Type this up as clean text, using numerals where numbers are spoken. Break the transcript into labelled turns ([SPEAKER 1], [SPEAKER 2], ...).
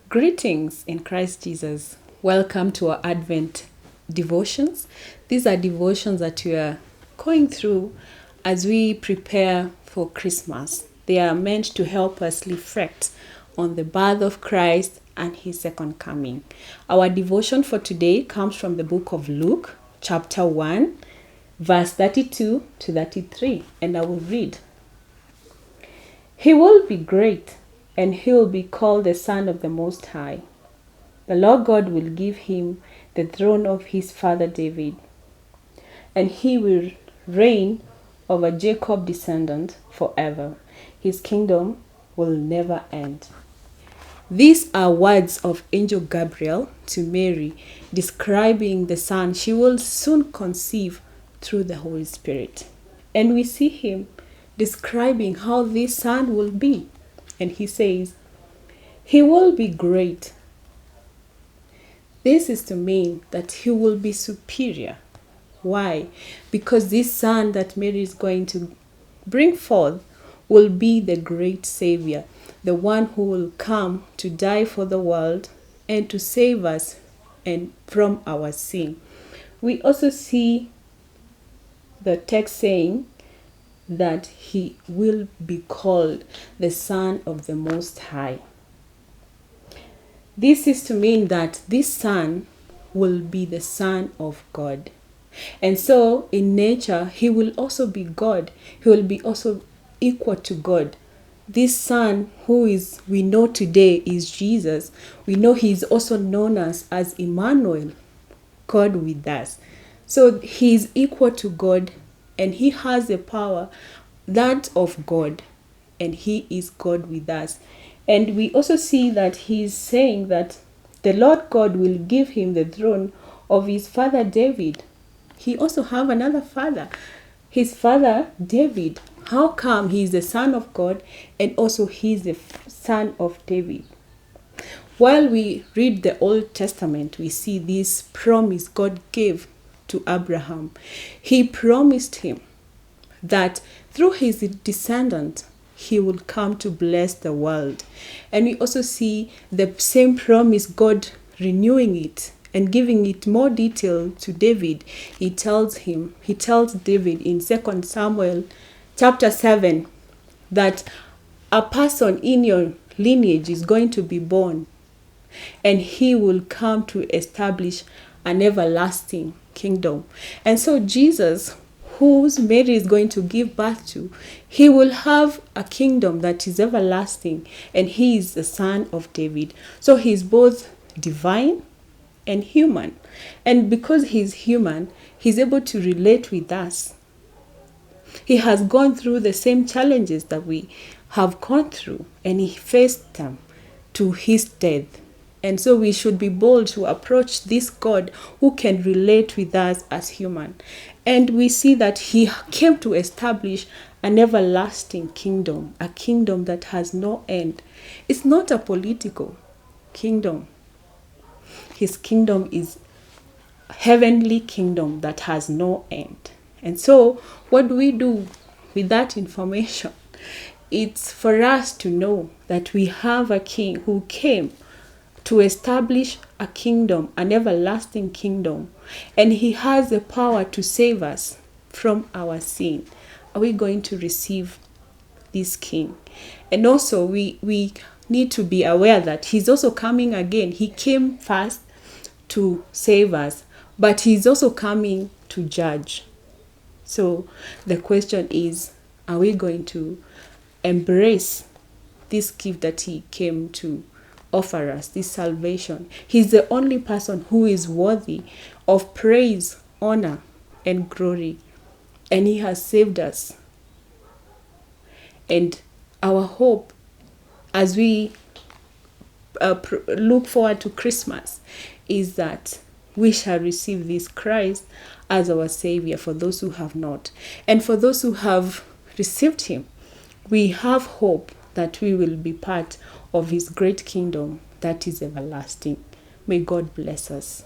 [SPEAKER 1] Greetings in Christ Jesus. Welcome to our Advent devotions. These are devotions that we are going through as we prepare for Christmas. They are meant to help us reflect on the birth of Christ and his second coming. Our devotion for today comes from the book of Luke, chapter 1, verse 32 to 33, and I will read. He will be great, and he will be called the Son of the Most High. The Lord God will give him the throne of his father David, and he will reign over Jacob's descendant forever. His kingdom will never end. These are words of Angel Gabriel to Mary, describing the Son she will soon conceive through the Holy Spirit. And we see him describing how this Son will be. And he says, he will be great. This is to mean that he will be superior. Why? Because this Son that Mary is going to bring forth will be the great Savior, the one who will come to die for the world and to save us and from our sin. We also see the text saying that he will be called the Son of the Most High. This is to mean that this Son will be the Son of God. And so in nature, he will also be God. He will be also equal to God. This Son we know today is Jesus. We know he is also known as Emmanuel, God with us. So he is equal to God, and he has the power that of God, and he is God with us. And we also see that he is saying that the Lord God will give him the throne of his father David. He also have another father, his father David. How come he is the son of God and also he is the son of David? While we read the Old Testament, we see this promise God gave to Abraham. He promised him that through his descendant, he will come to bless the world. And we also see the same promise God renewing it and giving it more detail to David. He tells David in 2 Samuel chapter 7 that a person in your lineage is going to be born, and he will come to establish an everlasting kingdom. And so Jesus, whose Mary is going to give birth to, he will have a kingdom that is everlasting, and he is the son of David. So he is both divine and human. And because he's human, he's able to relate with us. He has gone through the same challenges that we have gone through, and he faced them to his death. And so we should be bold to approach this God who can relate with us as human. And we see that he came to establish an everlasting kingdom, a kingdom that has no end. It's not a political kingdom. His kingdom is a heavenly kingdom that has no end. And so what do we do with that information? It's for us to know that we have a king who came to establish a kingdom, an everlasting kingdom, and he has the power to save us from our sin. Are we going to receive this king? And also we need to be aware that he's also coming again. He came first to save us, but he's also coming to judge. So the question is, are we going to embrace this gift that he came to offer us, this salvation? He's the only person who is worthy of praise, honor, and glory, and he has saved us. And our hope as we look forward to Christmas is that we shall receive this Christ as our Savior for those who have not. And for those who have received him, we have hope that we will be part of his great kingdom that is everlasting. May God bless us.